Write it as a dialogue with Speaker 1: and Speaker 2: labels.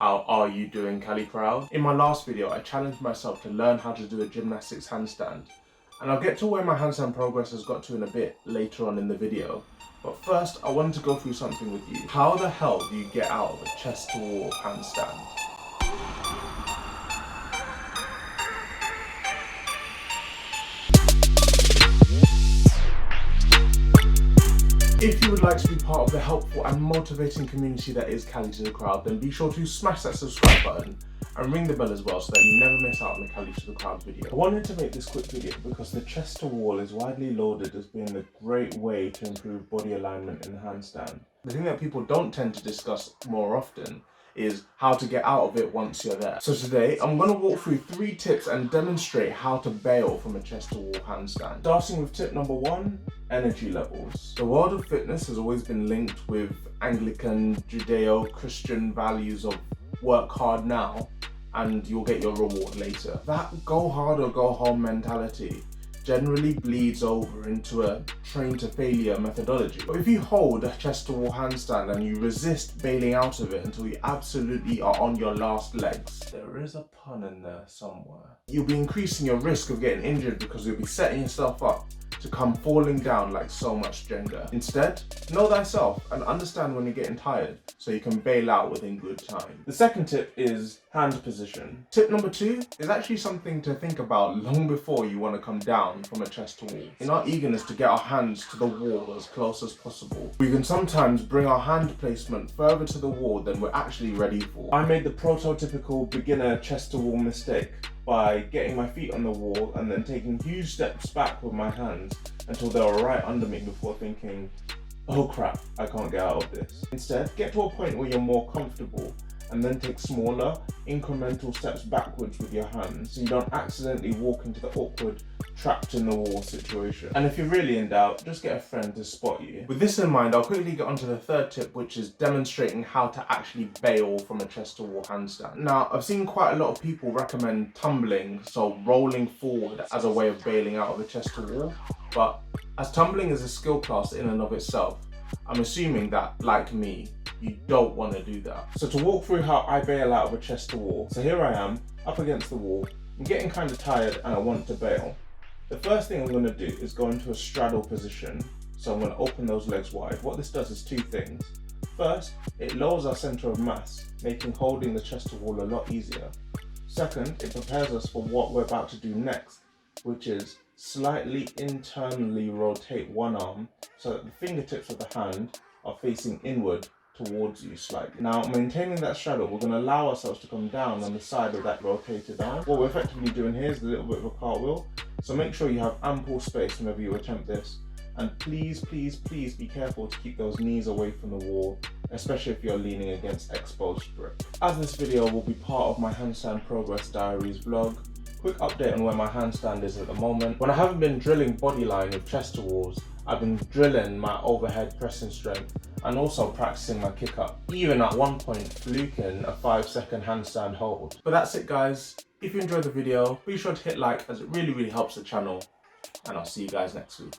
Speaker 1: How are you doing, Cali Crowd? In my last video, I challenged myself to learn how to do a gymnastics handstand, and I'll get to where my handstand progress has got to in a bit later on in the video. But first, I wanted to go through something with you. How the hell do you get out of a chest to wall handstand? If you would like to be part of the helpful and motivating community that is Cali To The Crowd, then be sure to smash that subscribe button and ring the bell as well so that you never miss out on the Cali To The Crowd video. I wanted to make this quick video because the chest to wall is widely lauded as being a great way to improve body alignment in the handstand. The thing that people don't tend to discuss more often is how to get out of it once you're there. So today, I'm going to walk through 3 tips and demonstrate how to bail from a chest to wall handstand. Starting with tip number 1, energy levels. The world of fitness has always been linked with Anglican, Judeo-Christian values of work hard now and you'll get your reward later. That go hard or go home mentality generally bleeds over into a train to failure methodology. But if you hold a chest to wall handstand and you resist bailing out of it until you absolutely are on your last legs, there is a pun in there somewhere. You'll be increasing your risk of getting injured because you'll be setting yourself up to come falling down like so much Jenga. Instead, know thyself and understand when you're getting tired so you can bail out within good time. The second tip is hand position. Tip number 2 is actually something to think about long before you want to come down from a chest to wall. In our eagerness to get our hands to the wall as close as possible, we can sometimes bring our hand placement further to the wall than we're actually ready for. I made the prototypical beginner chest to wall mistake by getting my feet on the wall and then taking huge steps back with my hands until they were right under me before thinking, oh crap, I can't get out of this. Instead, get to a point where you're more comfortable and then take smaller, incremental steps backwards with your hands so you don't accidentally walk into the awkward trapped in the wall situation. And if you're really in doubt, just get a friend to spot you. With this in mind, I'll quickly get onto the third tip, which is demonstrating how to actually bail from a chest to wall handstand. Now, I've seen quite a lot of people recommend tumbling, so rolling forward as a way of bailing out of a chest to wall, but as tumbling is a skill class in and of itself, I'm assuming that, like me, you don't want to do that. So to walk through how I bail out of a chest to wall, so here I am, up against the wall, I'm getting kind of tired and I want to bail. The first thing I'm going to do is go into a straddle position, so I'm going to open those legs wide. What this does is 2 things. First, it lowers our centre of mass, making holding the chest to wall a lot easier. Second, it prepares us for what we're about to do next, which is slightly internally rotate one arm so that the fingertips of the hand are facing inward towards you slightly. Now, maintaining that straddle, we're going to allow ourselves to come down on the side of that rotated arm. What we're effectively doing here is a little bit of a cartwheel, so make sure you have ample space whenever you attempt this, and please, please, please be careful to keep those knees away from the wall, especially if you're leaning against exposed brick. As this video will be part of my handstand progress diaries vlog, quick update on where my handstand is at the moment. When I haven't been drilling bodyline with chest to walls, I've been drilling my overhead pressing strength and also practicing my kick up. Even at one point fluking a 5-second handstand hold. But that's it guys. If you enjoyed the video, be sure to hit like as it really helps the channel, and I'll see you guys next week.